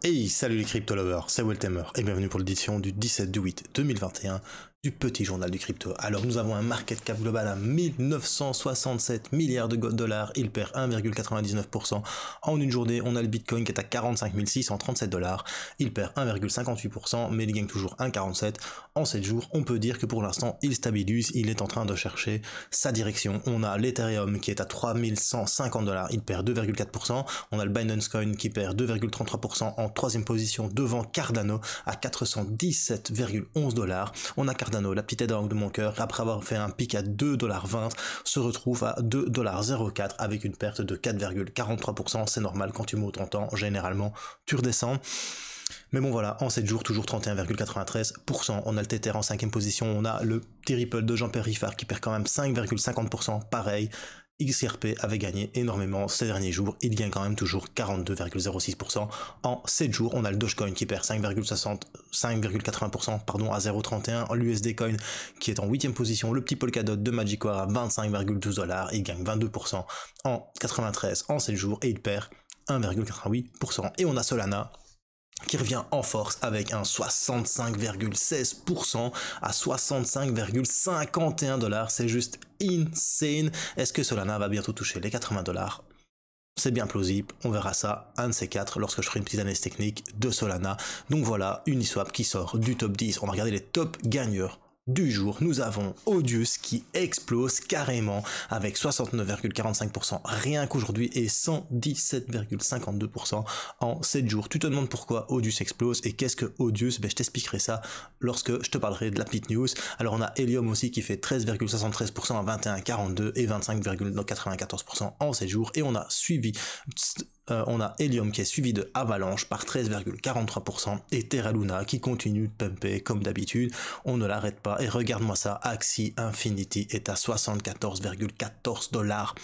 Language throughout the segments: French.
Hey, salut les crypto lovers, c'est Weltemer et bienvenue pour l'édition du 17/8/2021 du petit journal du crypto. Alors nous avons un market cap global à 1967 milliards de dollars, il perd 1,99% en une journée. On a le Bitcoin qui est à 45 637 dollars, il perd 1,58% mais il gagne toujours 1,47. En 7 jours, on peut dire que pour l'instant il stabilise, il est en train de chercher sa direction. On a l'Ethereum qui est à 3150 dollars, il perd 2,4%. On a le Binance Coin qui perd 2,33% en troisième position devant Cardano à 417,11 dollars. On a Cardano, la petite aide de mon cœur, après avoir fait un pic à 2,20 $, se retrouve à 2,04 $ avec une perte de 4,43%. C'est normal, quand tu montes en temps, généralement, tu redescends. Mais bon voilà, en 7 jours, toujours 31,93%. On a le Tether en 5e position, on a le petit Ripple de Jean-Pierre Riffard qui perd quand même 5,50%, pareil. XRP avait gagné énormément ces derniers jours, il gagne quand même toujours 42,06%. En 7 jours, on a le Dogecoin qui perd 5,80% à 0,31. L'USD Coin qui est en 8e position, le petit Polkadot de Magic War à 25,12 $, il gagne 22% en 93 en 7 jours et il perd 1,88%. Et on a Solana qui revient en force avec un 65,16% à 65,51 $. C'est juste insane. Est-ce que Solana va bientôt toucher les 80 $? C'est bien plausible, on verra ça, un de ces quatre, lorsque je ferai une petite analyse technique de Solana. Donc voilà, Uniswap qui sort du top 10. On va regarder les top gagneurs du jour. Nous avons Audius qui explose carrément avec 69,45% rien qu'aujourd'hui et 117,52% en 7 jours. Tu te demandes pourquoi Audius explose et qu'est-ce que Audius? Je t'expliquerai ça lorsque je te parlerai de la petite news. Alors on a Helium aussi qui fait 13,73% à 21,42 et 25,94% en 7 jours. Et on a on a Helium qui est suivi de Avalanche par 13,43% et Terra Luna qui continue de pumper comme d'habitude. On ne l'arrête pas et regarde-moi ça, Axie Infinity est à 74,14 $.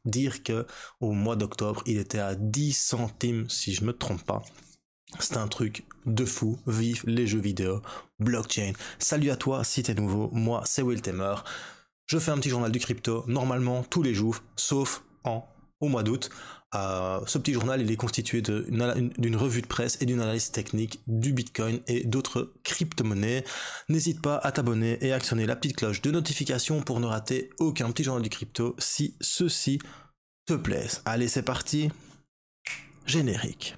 Dire que au mois d'octobre il était à 10 centimes si je me trompe pas. C'est un truc de fou. Vive les jeux vidéo, blockchain. Salut à toi si t'es nouveau, moi c'est Weltemer. Je fais un petit journal du crypto normalement tous les jours sauf au mois d'août. Ce petit journal il est constitué d'une revue de presse et d'une analyse technique du Bitcoin et d'autres crypto-monnaies. N'hésite pas à t'abonner et à actionner la petite cloche de notification pour ne rater aucun petit journal du crypto si ceci te plaise. Allez, c'est parti, générique.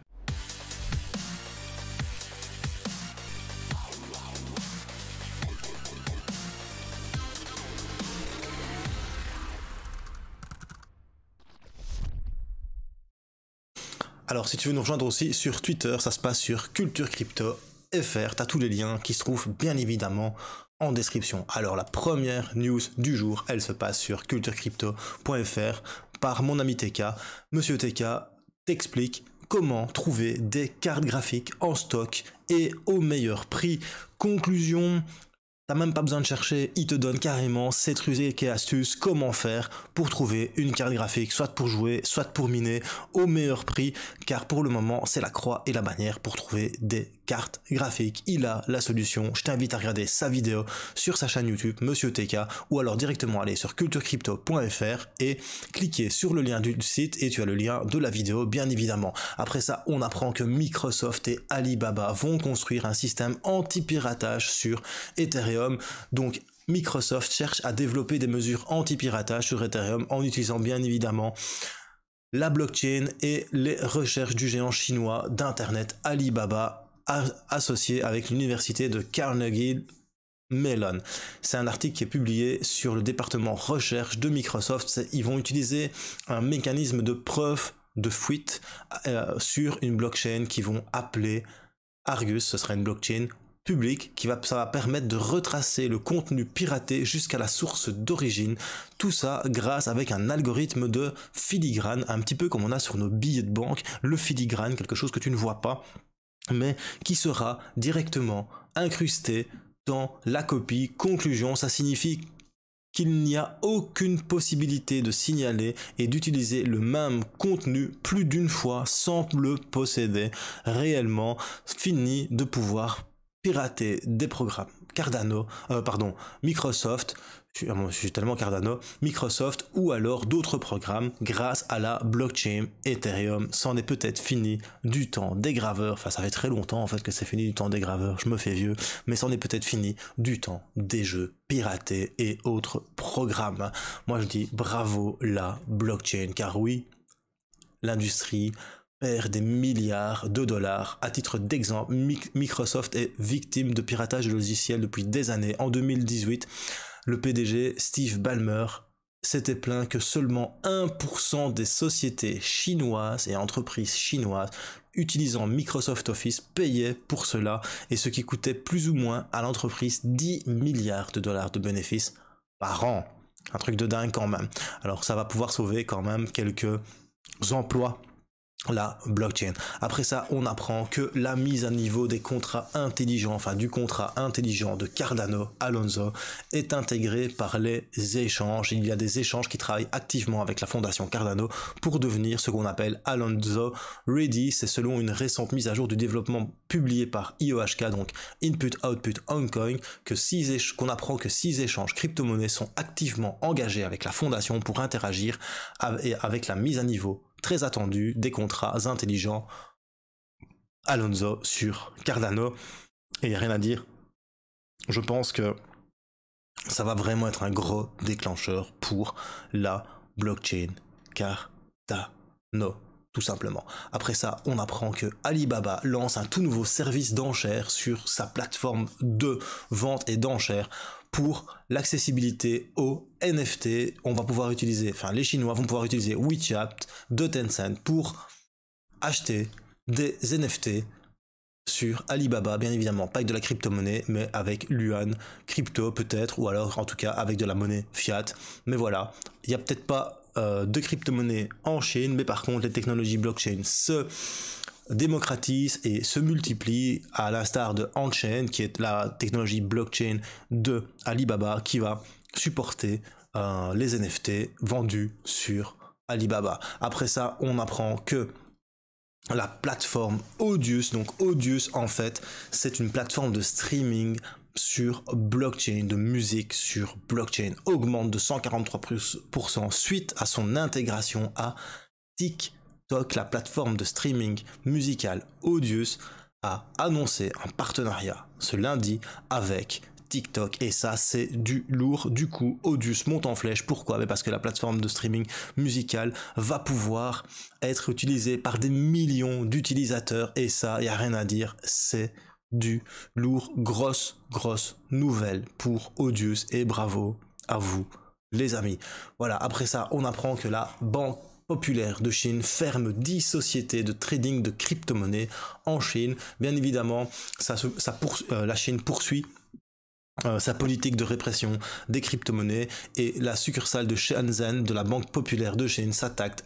Alors si tu veux nous rejoindre aussi sur Twitter, ça se passe sur Culture Crypto FR, t'as tous les liens qui se trouvent bien évidemment en description. Alors la première news du jour, elle se passe sur culturecrypto.fr par mon ami TK. Monsieur TK t'explique comment trouver des cartes graphiques en stock et au meilleur prix. Conclusion, t'as même pas besoin de chercher, il te donne carrément 7 trucs et astuces comment faire pour trouver une carte graphique, soit pour jouer, soit pour miner, au meilleur prix, car pour le moment, c'est la croix et la bannière pour trouver des cartes graphiques. Il a la solution, je t'invite à regarder sa vidéo sur sa chaîne YouTube, Monsieur TK, ou alors directement aller sur culturecrypto.fr et cliquer sur le lien du site et tu as le lien de la vidéo, bien évidemment. Après ça, on apprend que Microsoft et Alibaba vont construire un système anti-piratage sur Ethereum. Donc Microsoft cherche à développer des mesures anti-piratage sur Ethereum en utilisant bien évidemment la blockchain et les recherches du géant chinois d'internet Alibaba associé avec l'université de Carnegie Mellon. C'est un article qui est publié sur le département recherche de Microsoft. Ils vont utiliser un mécanisme de preuve de fuite sur une blockchain qu'ils vont appeler Argus. Ce sera une blockchain public ça va permettre de retracer le contenu piraté jusqu'à la source d'origine. Tout ça grâce avec un algorithme de filigrane, un petit peu comme on a sur nos billets de banque, le filigrane, quelque chose que tu ne vois pas, mais qui sera directement incrusté dans la copie. Conclusion, ça signifie qu'il n'y a aucune possibilité de signaler et d'utiliser le même contenu plus d'une fois sans le posséder réellement. Fini de pouvoir pirater des programmes Microsoft je suis tellement Cardano, Microsoft ou alors d'autres programmes grâce à la blockchain Ethereum. C'en est peut-être fini du temps des graveurs, enfin ça fait très longtemps en fait que c'est fini du temps des graveurs, je me fais vieux, mais c'en est peut-être fini du temps des jeux piratés et autres programmes. Moi je dis bravo la blockchain, car oui, l'industrie perd des milliards de dollars. À titre d'exemple, Microsoft est victime de piratage de logiciels depuis des années. En 2018, le PDG Steve Ballmer s'était plaint que seulement 1% des sociétés chinoises et entreprises chinoises utilisant Microsoft Office payaient pour cela, et ce qui coûtait plus ou moins à l'entreprise 10 milliards de dollars de bénéfices par an. Un truc de dingue quand même. Alors ça va pouvoir sauver quand même quelques emplois, la blockchain. Après ça, on apprend que la mise à niveau des contrats intelligents, enfin du contrat intelligent de Cardano Alonso est intégrée par les échanges. Il y a des échanges qui travaillent activement avec la fondation Cardano pour devenir ce qu'on appelle Alonso Ready. C'est selon une récente mise à jour du développement publiée par IOHK, donc Input Output Oncoin, qu'on apprend que 6 échanges crypto-monnaies sont activement engagés avec la fondation pour interagir avec la mise à niveau très attendu des contrats intelligents Alonso sur Cardano. Et il n'y a rien à dire, je pense que ça va vraiment être un gros déclencheur pour la blockchain Cardano, tout simplement. Après ça, on apprend que Alibaba lance un tout nouveau service d'enchères sur sa plateforme de vente et d'enchères pour l'accessibilité aux NFT. On va pouvoir utiliser, enfin les Chinois vont pouvoir utiliser WeChat de Tencent pour acheter des NFT sur Alibaba, bien évidemment, pas avec de la crypto-monnaie, mais avec l'Yuan crypto peut-être, ou alors en tout cas avec de la monnaie fiat. Mais voilà, il n'y a peut-être pas de crypto-monnaie en Chine, mais par contre les technologies blockchain se démocratise et se multiplie, à l'instar de On-Chain, qui est la technologie blockchain de Alibaba, qui va supporter les NFT vendus sur Alibaba. Après ça, on apprend que la plateforme Audius, donc Audius en fait, c'est une plateforme de streaming sur blockchain, de musique sur blockchain, augmente de 143% suite à son intégration à TikTok. La plateforme de streaming musical Audius a annoncé un partenariat ce lundi avec TikTok, et ça c'est du lourd. Du coup, Audius monte en flèche. Pourquoi? Parce que la plateforme de streaming musical va pouvoir être utilisée par des millions d'utilisateurs, et ça, il n'y a rien à dire, c'est du lourd. Grosse nouvelle pour Audius, et bravo à vous les amis. Voilà, après ça, on apprend que la Banque Populaire de Chine ferme 10 sociétés de trading de crypto-monnaies en Chine. Bien évidemment, la Chine poursuit sa politique de répression des crypto-monnaies, et la succursale de Shenzhen de la Banque Populaire de Chine s'attaque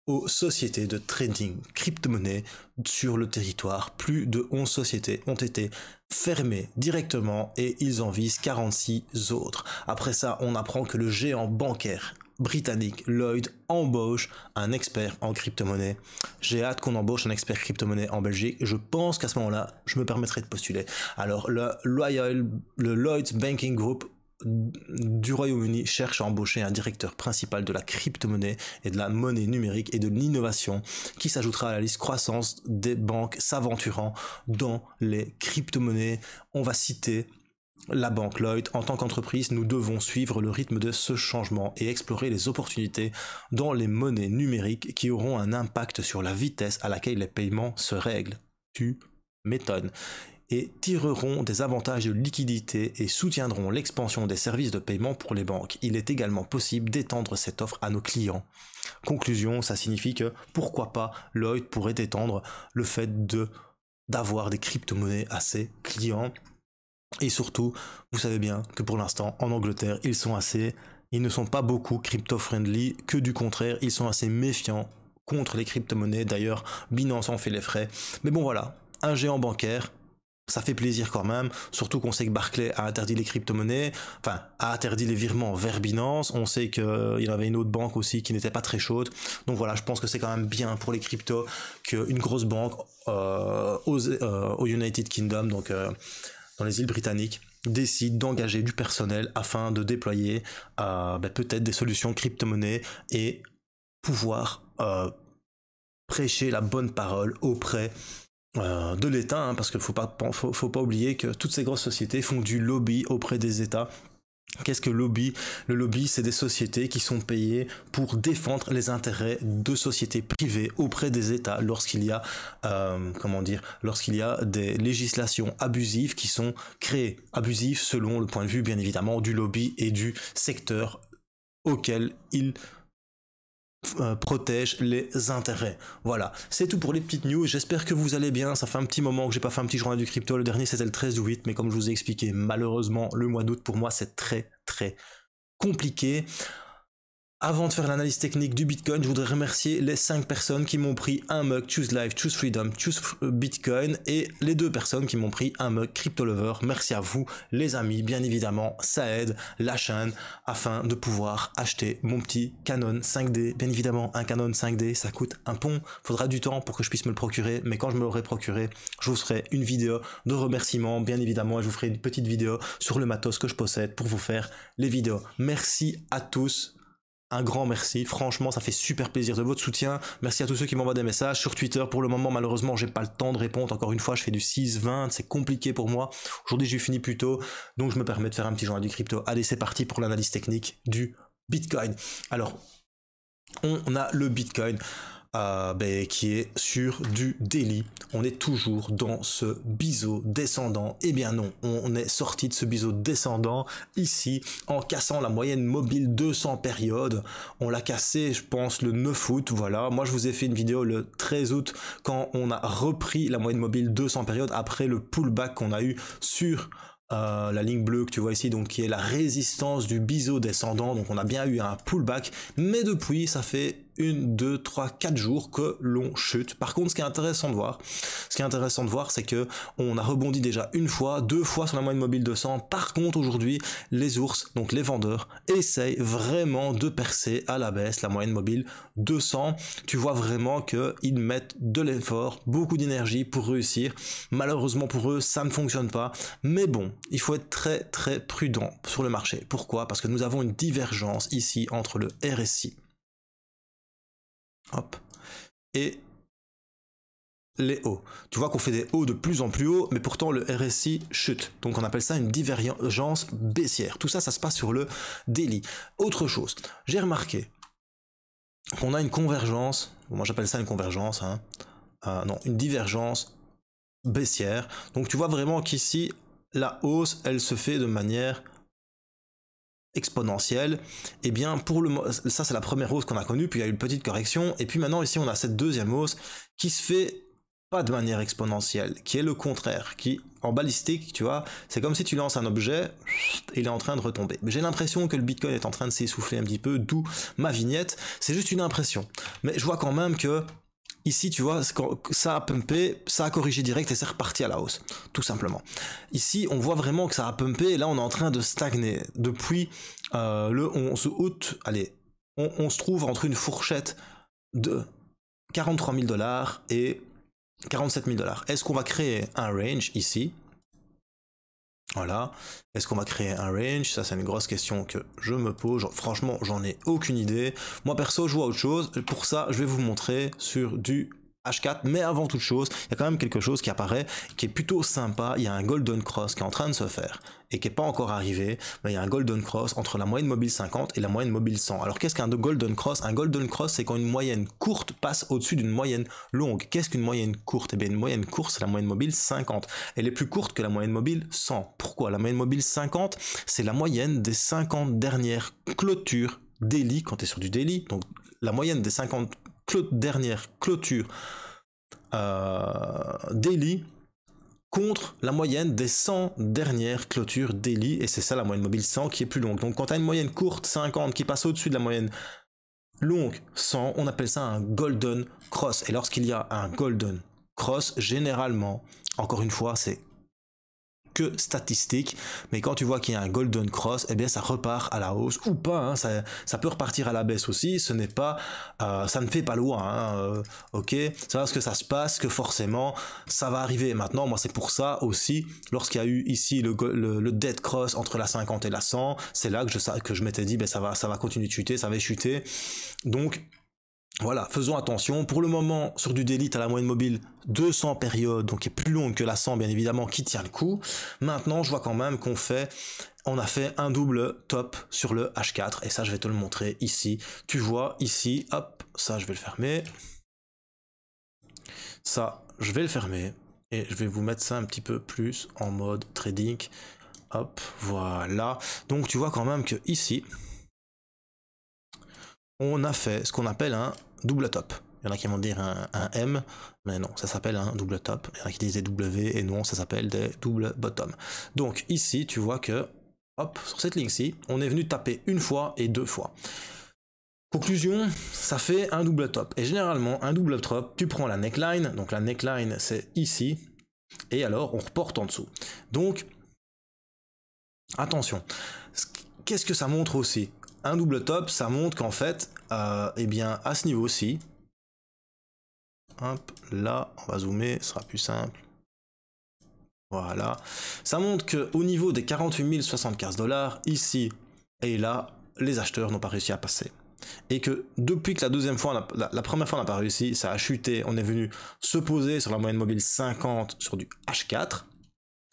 aux sociétés de trading crypto-monnaies sur le territoire. Plus de 11 sociétés ont été fermées directement et ils en visent 46 autres. Après ça, on apprend que le géant bancaire britannique Lloyd embauche un expert en crypto-monnaie. J'ai hâte qu'on embauche un expert crypto-monnaie en Belgique. Je pense qu'à ce moment-là, je me permettrai de postuler. Alors, le Lloyds Banking Group du Royaume-Uni cherche à embaucher un directeur principal de la crypto-monnaie et de la monnaie numérique et de l'innovation, qui s'ajoutera à la liste croissance des banques s'aventurant dans les crypto-monnaies. On va citer la banque Lloyd. En tant qu'entreprise, nous devons suivre le rythme de ce changement et explorer les opportunités dans les monnaies numériques qui auront un impact sur la vitesse à laquelle les paiements se règlent. Tu m'étonnes. Et tireront des avantages de liquidité et soutiendront l'expansion des services de paiement pour les banques. Il est également possible d'étendre cette offre à nos clients. Conclusion, ça signifie que pourquoi pas Lloyd pourrait étendre le fait d'avoir des crypto-monnaies à ses clients. Et surtout, vous savez bien que pour l'instant, en Angleterre, ils ne sont pas beaucoup crypto-friendly, que du contraire, ils sont assez méfiants contre les crypto-monnaies. D'ailleurs, Binance en fait les frais. Mais bon voilà, un géant bancaire, ça fait plaisir quand même, surtout qu'on sait que Barclays a interdit les crypto-monnaies, enfin, a interdit les virements vers Binance. On sait qu'il y avait une autre banque aussi qui n'était pas très chaude. Donc voilà, je pense que c'est quand même bien pour les cryptos qu'une grosse banque au United Kingdom, donc dans les îles britanniques, décide d'engager du personnel afin de déployer peut-être des solutions crypto-monnaie et pouvoir prêcher la bonne parole auprès de l'État, hein, parce qu'il faut pas oublier que toutes ces grosses sociétés font du lobby auprès des États. Qu'est-ce que le lobby? Le lobby, c'est des sociétés qui sont payées pour défendre les intérêts de sociétés privées auprès des États lorsqu'il y a, lorsqu'il y a des législations abusives qui sont créées. Abusives selon le point de vue, bien évidemment, du lobby et du secteur auquel ils protège les intérêts. Voilà, c'est tout pour les petites news, j'espère que vous allez bien, ça fait un petit moment que j'ai pas fait un petit journal du crypto, le dernier c'était le 13 du 8, mais comme je vous ai expliqué, malheureusement le mois d'août pour moi c'est très compliqué. Avant de faire l'analyse technique du Bitcoin, je voudrais remercier les 5 personnes qui m'ont pris un mug Choose Life, Choose Freedom, Choose Bitcoin et les 2 personnes qui m'ont pris un mug Crypto Lover. Merci à vous les amis, bien évidemment, ça aide la chaîne afin de pouvoir acheter mon petit Canon 5D. Bien évidemment, un Canon 5D, ça coûte un pont, faudra du temps pour que je puisse me le procurer, mais quand je me l'aurai procuré, je vous ferai une vidéo de remerciement, bien évidemment, et je vous ferai une petite vidéo sur le matos que je possède pour vous faire les vidéos. Merci à tous. Un grand merci, franchement ça fait super plaisir de votre soutien, merci à tous ceux qui m'envoient des messages sur Twitter. Pour le moment malheureusement j'ai pas le temps de répondre, encore une fois je fais du 6-20, c'est compliqué pour moi, aujourd'hui j'ai fini plus tôt, donc je me permets de faire un petit journal du crypto. Allez c'est parti pour l'analyse technique du Bitcoin. Alors on a le Bitcoin qui est sur du daily. On est toujours dans ce biseau descendant. Eh bien non, on est sorti de ce biseau descendant ici en cassant la moyenne mobile 200 périodes. On l'a cassé, je pense, le 9 août. Voilà, moi je vous ai fait une vidéo le 13 août quand on a repris la moyenne mobile 200 périodes après le pullback qu'on a eu sur la ligne bleue que tu vois ici, donc qui est la résistance du biseau descendant. Donc on a bien eu un pullback, mais depuis ça fait 1, 2, 3, 4 jours que l'on chute. Par contre, ce qui est intéressant de voir, c'est que on a rebondi déjà une fois, 2 fois sur la moyenne mobile 200. Par contre, aujourd'hui, les ours, donc les vendeurs, essayent vraiment de percer à la baisse la moyenne mobile 200. Tu vois vraiment qu'ils mettent de l'effort, beaucoup d'énergie pour réussir. Malheureusement pour eux, ça ne fonctionne pas. Mais bon, il faut être très prudent sur le marché. Pourquoi? Parce que nous avons une divergence ici entre le RSI et les hauts. Tu vois qu'on fait des hauts de plus en plus hauts, mais pourtant le RSI chute. Donc on appelle ça une divergence baissière. Tout ça, ça se passe sur le daily. Autre chose, j'ai remarqué qu'on a une convergence, moi j'appelle ça une convergence, non, une divergence baissière. Donc tu vois vraiment qu'ici, la hausse, elle se fait de manière exponentielle. Et bien ça c'est la première hausse qu'on a connue, puis il y a eu une petite correction, et puis maintenant ici on a cette deuxième hausse qui se fait pas de manière exponentielle, qui est le contraire, qui en balistique, tu vois, c'est comme si tu lances un objet et il est en train de retomber. Mais j'ai l'impression que le Bitcoin est en train de s'essouffler un petit peu, d'où ma vignette, c'est juste une impression. Mais je vois quand même que ici, tu vois, ça a pumpé, ça a corrigé direct et c'est reparti à la hausse, tout simplement. Ici, on voit vraiment que ça a pumpé et là, on est en train de stagner. Depuis le 11 août, allez, on se trouve entre une fourchette de 43 000 $ et 47 000 $. Est-ce qu'on va créer un range ici? Voilà. Est-ce qu'on va créer un range? Ça, c'est une grosse question que je me pose. Franchement, j'en ai aucune idée. Moi, perso, je vois autre chose. Pour ça, je vais vous montrer sur du H4. Mais avant toute chose, il y a quand même quelque chose qui apparaît, qui est plutôt sympa. Il y a un Golden Cross qui est en train de se faire et qui n'est pas encore arrivé. Mais il y a un Golden Cross entre la moyenne mobile 50 et la moyenne mobile 100. Alors, qu'est-ce qu'un Golden Cross? Un Golden Cross, c'est quand une moyenne courte passe au-dessus d'une moyenne longue. Qu'est-ce qu'une moyenne courte? Eh bien, une moyenne courte, c'est la moyenne mobile 50. Elle est plus courte que la moyenne mobile 100. Pourquoi? La moyenne mobile 50, c'est la moyenne des 50 dernières clôtures daily, quand tu es sur du daily. Donc, la moyenne des 50 dernières clôtures daily contre la moyenne des 100 dernières clôtures daily, et c'est ça la moyenne mobile 100 qui est plus longue. Donc quand tu as une moyenne courte 50 qui passe au-dessus de la moyenne longue 100, on appelle ça un Golden Cross. Et lorsqu'il y a un Golden Cross, généralement, encore une fois, c'est que statistique, mais quand tu vois qu'il y a un golden cross, eh bien ça repart à la hausse ou pas, hein, ça peut repartir à la baisse aussi, ce n'est pas, ça ne fait pas loi, hein, ok, c'est parce que ça se passe que forcément ça va arriver. Maintenant, moi c'est pour ça aussi, lorsqu'il y a eu ici le dead cross entre la 50 et la 100, c'est là que je m'étais dit, ben ça va continuer de chuter, ça va chuter, donc voilà, faisons attention. Pour le moment, sur du daily, tu as la moyenne mobile 200 périodes, donc qui est plus longue que la 100, bien évidemment, qui tient le coup. Maintenant, je vois quand même on a fait un double top sur le H4, et ça, je vais te le montrer ici. Tu vois, ici, hop, ça, je vais le fermer. Ça, je vais le fermer, et je vais vous mettre ça un petit peu plus en mode trading. Hop, voilà. Donc, tu vois quand même que ici, on a fait ce qu'on appelle un double top. Il y en a qui vont dire un M, mais non, ça s'appelle un double top. Il y en a qui disent des W, et non, ça s'appelle des double bottom. Donc ici, tu vois que, hop, sur cette ligne-ci, on est venu taper une fois et deux fois. Conclusion, ça fait un double top. Et généralement, un double top, tu prends la neckline, donc la neckline, c'est ici, et alors, on reporte en dessous. Donc, attention, qu'est-ce que ça montre aussi? Un double top, ça montre qu'en fait, eh bien, à ce niveau-ci, hop, là, on va zoomer, ce sera plus simple. Voilà. Ça montre qu'au niveau des 48 075 $, ici et là, les acheteurs n'ont pas réussi à passer. Et que depuis que la première fois on n'a pas réussi, ça a chuté, on est venu se poser sur la moyenne mobile 50 sur du H4.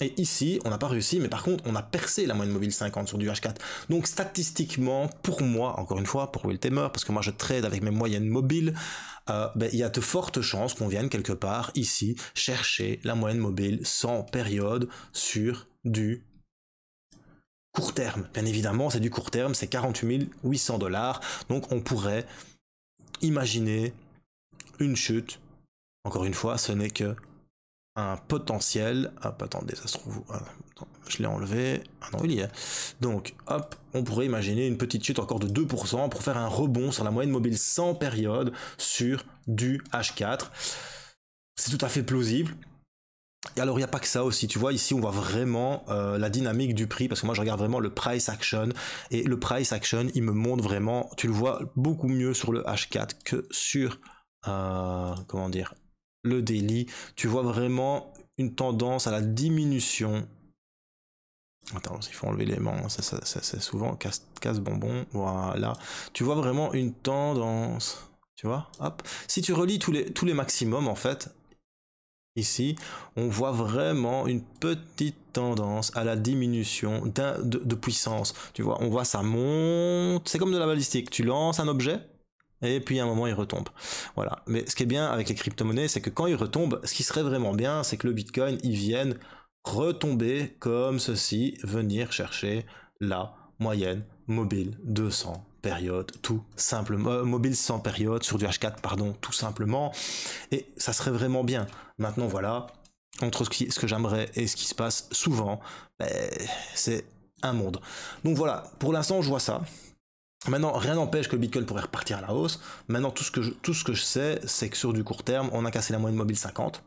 Et ici, on n'a pas réussi, mais par contre, on a percé la moyenne mobile 50 sur du H4. Donc statistiquement, pour moi, encore une fois, pour Will Tamer, parce que moi je trade avec mes moyennes mobiles, il y a de fortes chances qu'on vienne quelque part, ici, chercher la moyenne mobile sans période sur du court terme. Bien évidemment, c'est du court terme, c'est 48 800 $. Donc on pourrait imaginer une chute. Encore une fois, ce n'est que un potentiel. Hop, attendez, ça se trouve. Je l'ai enlevé. Ah non, il y est. Donc, hop, on pourrait imaginer une petite chute encore de 2% pour faire un rebond sur la moyenne mobile sans période sur du H4. C'est tout à fait plausible. Et alors, il n'y a pas que ça aussi. Tu vois, ici, on voit vraiment la dynamique du prix, parce que moi, je regarde vraiment le price action. Et le price action, il me montre vraiment, tu le vois beaucoup mieux sur le H4 que sur, comment dire, le daily. Tu vois vraiment une tendance à la diminution. Attends, il faut enlever l'élément, c'est souvent casse-bonbon. Voilà. Tu vois vraiment une tendance. Tu vois, hop. Si tu relis tous les maximums, en fait, ici, on voit vraiment une petite tendance à la diminution de puissance. Tu vois, on voit ça monte. C'est comme de la balistique. Tu lances un objet, et puis à un moment il retombe. Voilà. Mais ce qui est bien avec les crypto-monnaies, c'est que quand il retombe, ce qui serait vraiment bien, c'est que le Bitcoin, il vienne retomber comme ceci, venir chercher la moyenne mobile 200 période, tout simplement, mobile 100 période sur du H4, pardon, tout simplement. Et ça serait vraiment bien. Maintenant, voilà, entre ce que j'aimerais et ce qui se passe souvent, c'est un monde. Donc voilà, pour l'instant, je vois ça. Maintenant, rien n'empêche que le Bitcoin pourrait repartir à la hausse. Maintenant, tout ce que je sais, c'est que sur du court terme, on a cassé la moyenne mobile 50.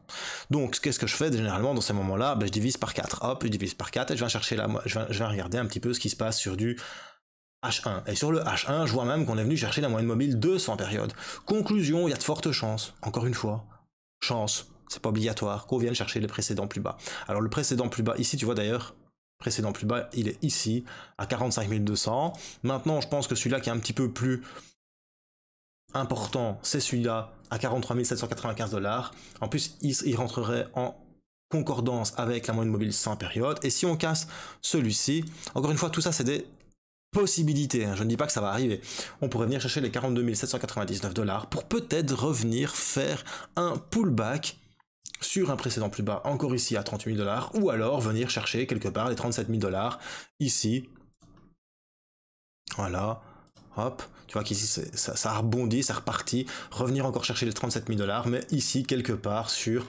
Donc, qu'est-ce que je fais généralement dans ces moments-là? Je divise par 4. Hop, je divise par 4 et je vais regarder un petit peu ce qui se passe sur du H1. Et sur le H1, je vois même qu'on est venu chercher la moyenne mobile 200 périodes. Conclusion, il y a de fortes chances, encore une fois, chance, c'est pas obligatoire, qu'on vienne chercher les précédents plus bas. Alors le précédent plus bas, ici tu vois d'ailleurs, précédent plus bas, il est ici, à 45 200. Maintenant, je pense que celui-là qui est un petit peu plus important, c'est celui-là, à 43 795 $. En plus, il rentrerait en concordance avec la moyenne mobile 100 périodes. Et si on casse celui-ci, encore une fois, tout ça, c'est des possibilités, je ne dis pas que ça va arriver. On pourrait venir chercher les 42 799 $ pour peut-être revenir faire un pullback sur un précédent plus bas, encore ici à 38 000 $, ou alors venir chercher quelque part les 37 000 $ ici. Voilà, hop, tu vois qu'ici ça a rebondi, ça reparti, revenir encore chercher les 37 000 $, mais ici quelque part sur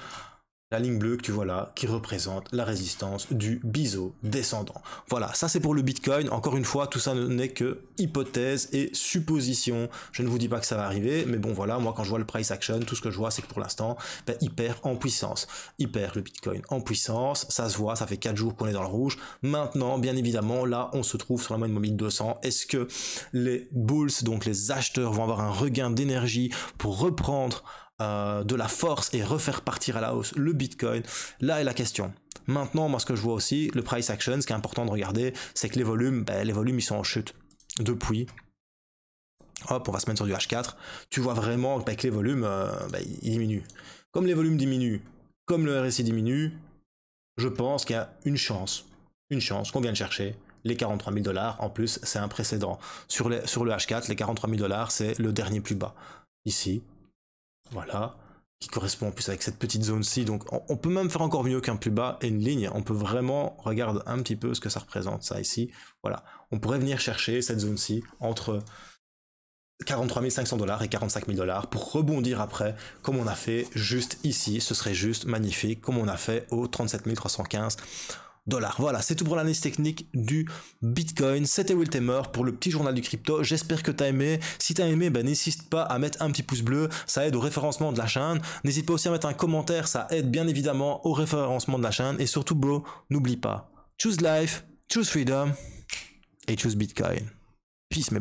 La ligne bleue que tu vois là, qui représente la résistance du biseau descendant. Voilà, ça c'est pour le Bitcoin. Encore une fois, tout ça n'est que hypothèse et supposition. Je ne vous dis pas que ça va arriver, mais bon voilà, moi quand je vois le price action, tout ce que je vois c'est que pour l'instant, il perd en puissance. Il perd le Bitcoin en puissance, ça se voit, ça fait 4 jours qu'on est dans le rouge. Maintenant, bien évidemment, là on se trouve sur la moyenne mobile 200. Est-ce que les bulls, donc les acheteurs, vont avoir un regain d'énergie pour reprendre de la force et refaire partir à la hausse le Bitcoin? Là est la question. Maintenant, moi ce que je vois aussi, le price action, ce qui est important de regarder, c'est que les volumes ils sont en chute depuis. Hop, on va se mettre sur du H4. Tu vois vraiment que les volumes, ils diminuent. Comme les volumes diminuent, comme le RSI diminue, je pense qu'il y a une chance qu'on vienne chercher les 43 000 $. En plus, c'est un précédent. Sur le H4, les 43 000 $, c'est le dernier plus bas. Ici, voilà, qui correspond en plus avec cette petite zone-ci. Donc on peut même faire encore mieux qu'un plus bas et une ligne. On peut vraiment, regarde un petit peu ce que ça représente, ça ici. Voilà, on pourrait venir chercher cette zone-ci entre 43 500 $ et 45 000 $ pour rebondir après, comme on a fait juste ici. Ce serait juste magnifique, comme on a fait au 37 315 $. Voilà, c'est tout pour l'analyse technique du Bitcoin. C'était Will Tamer pour le petit journal du crypto. J'espère que t'as aimé. Si t'as aimé, n'hésite pas à mettre un petit pouce bleu. Ça aide au référencement de la chaîne. N'hésite pas aussi à mettre un commentaire. Ça aide bien évidemment au référencement de la chaîne. Et surtout, bro, n'oublie pas. Choose life, choose freedom et choose Bitcoin. Peace, mes